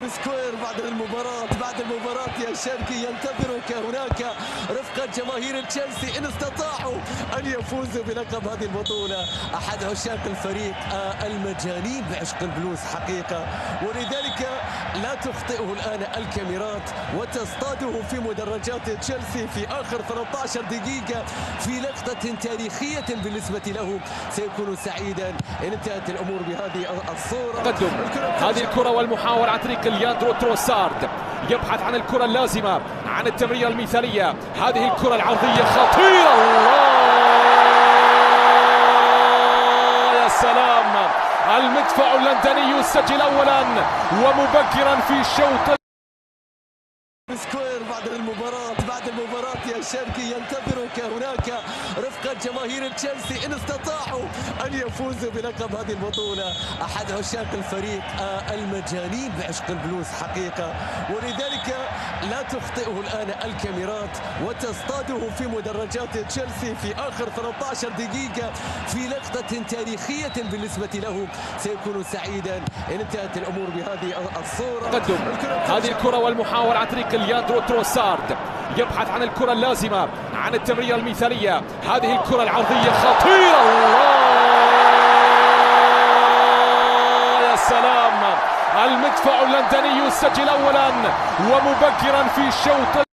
سكوير بعد المباراة يا شرقي ينتظرك هناك رفقة جماهير تشيلسي إن استطاعوا أن يفوزوا بلقب هذه البطولة. أحد عشاق الفريق المجانين بعشق البلوز حقيقة، ولذلك لا تخطئه الآن الكاميرات وتصطاده في مدرجات تشيلسي في آخر 13 دقيقة في لقطة تاريخية بالنسبة له. سيكون سعيدا إن انتهت الأمور بهذه الصورة. تقدم هذه الكرة والمحاولة عن طريق لياندرو تروسارد، يبحث عن الكرة اللازمة، عن التمريرة المثالية. هذه الكرة العرضية خطيرة، الله يا سلام! المدفع اللندني يسجل أولا ومبكرا في الشوط. سكوير بعد المباراة يا شرقي ينتظرك هناك رفقة جماهير تشيلسي إن استطاعوا أن يفوزوا بلقب هذه البطولة. أحد عشاق الفريق المجانين بعشق البلوز حقيقة، ولذلك لا تخطئه الآن الكاميرات وتصطاده في مدرجات تشيلسي في آخر 13 دقيقة في لقطة تاريخية بالنسبة له. سيكون سعيدا إن انتهت الأمور بهذه الصورة. تقدم هذه الكرة والمحاولة عن طريق لياندرو تروسارد، يبحث عن الكرة اللازمة، عن التمريرة المثالية. هذه الكرة العرضية خطيرة، الله يا سلام! المدفع اللندني يسجل أولا ومبكرا في الشوط.